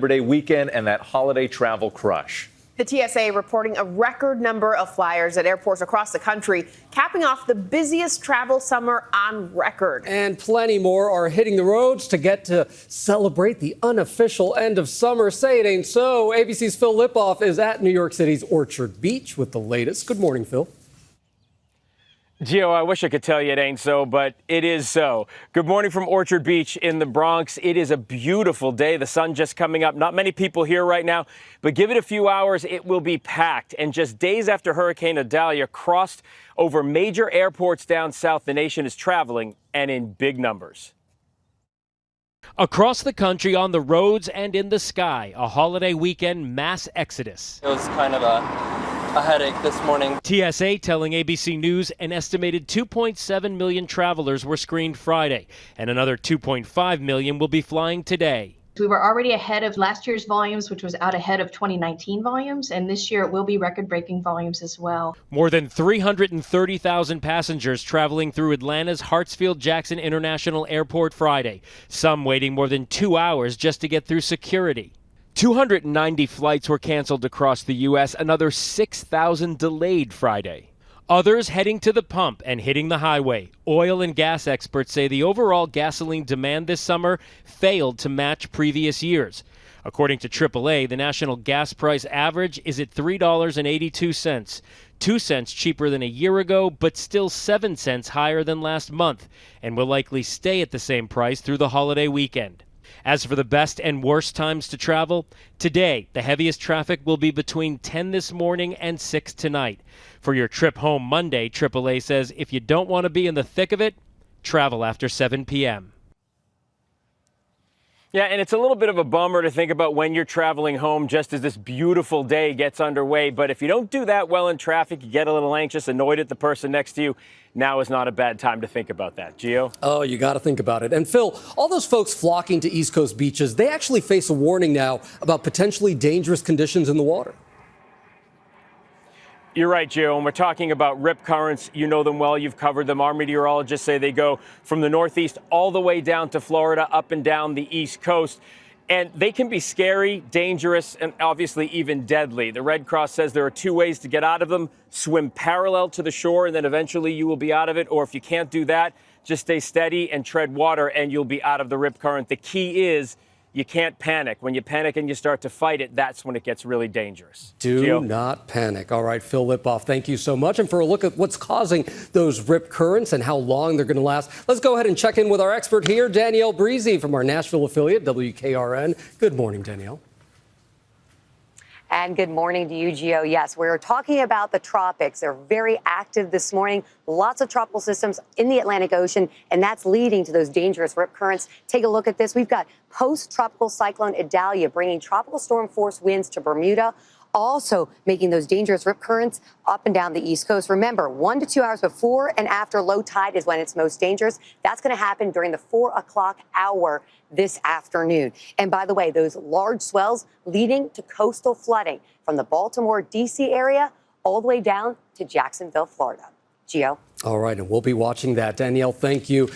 Labor Day weekend and that holiday travel crush. The TSA reporting a record number of flyers at airports across the country, capping off the busiest travel summer on record. And plenty more are hitting the roads to get to celebrate the unofficial end of summer. Say it ain't so. ABC's Phil Lipoff is at New York City's Orchard Beach with the latest. Good morning, Phil. Gio, I wish I could tell you it ain't so, but it is so. Good morning from Orchard Beach in the Bronx. It is a beautiful day. The sun just coming up. Not many people here right now, but give it a few hours, it will be packed. And just days after Hurricane Idalia crossed over major airports down south, the nation is traveling, and in big numbers. Across the country, on the roads and in the sky, a holiday weekend mass exodus. It was kind of a headache this morning. TSA telling ABC News an estimated 2.7 million travelers were screened Friday, and another 2.5 million will be flying today. We were already ahead of last year's volumes, which was out ahead of 2019 volumes, and this year it will be record-breaking volumes as well. More than 330,000 passengers traveling through Atlanta's Hartsfield-Jackson International Airport Friday, some waiting more than 2 hours just to get through security. 290 flights were canceled across the U.S., another 6,000 delayed Friday. Others heading to the pump and hitting the highway. Oil and gas experts say the overall gasoline demand this summer failed to match previous years. According to AAA, the national gas price average is at $3.82, 2 cents cheaper than a year ago, but still 7 cents higher than last month, and will likely stay at the same price through the holiday weekend. As for the best and worst times to travel, today the heaviest traffic will be between 10 this morning and 6 tonight. For your trip home Monday, AAA says if you don't want to be in the thick of it, travel after 7 p.m. Yeah, and it's a little bit of a bummer to think about when you're traveling home just as this beautiful day gets underway. But if you don't do that well in traffic, you get a little anxious, annoyed at the person next to you. Now is not a bad time to think about that. Gio? Oh, you got to think about it. And Phil, all those folks flocking to East Coast beaches, they actually face a warning now about potentially dangerous conditions in the water. You're right, Gio. When we're talking about rip currents, you know them well. You've covered them. Our meteorologists say they go from the Northeast all the way down to Florida, up and down the East Coast. And they can be scary, dangerous, and obviously even deadly. The Red Cross says there are 2 ways to get out of them. Swim parallel to the shore, and then eventually you will be out of it. Or if you can't do that, just stay steady and tread water, and you'll be out of the rip current. The key is you can't panic. When you panic and you start to fight it, that's when it gets really dangerous. Do not panic. All right, Phil Lipoff, thank you so much. And for a look at what's causing those rip currents and how long they're going to last, let's go ahead and check in with our expert here, Danielle Breezy from our Nashville affiliate, WKRN. Good morning, Danielle. And good morning to you, Gio. Yes, we're talking about the tropics. They're very active this morning. Lots of tropical systems in the Atlantic Ocean, and that's leading to those dangerous rip currents. Take a look at this. We've got post-tropical cyclone Idalia bringing tropical storm force winds to Bermuda, also making those dangerous rip currents up and down the East Coast. Remember, 1 to 2 hours before and after low tide is when it's most dangerous. That's going to happen during the 4 o'clock hour this afternoon. And by the way, those large swells leading to coastal flooding from the Baltimore, D.C. area all the way down to Jacksonville, Florida. Gio. All right, and we'll be watching that. Danielle, thank you.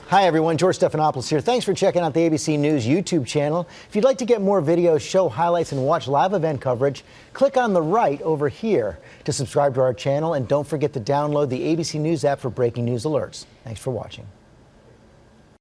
Hi, everyone. George Stephanopoulos here. Thanks for checking out the ABC News YouTube channel. If you'd like to get more videos, show highlights, and watch live event coverage, click on the right over here to subscribe to our channel. And don't forget to download the ABC News app for breaking news alerts. Thanks for watching.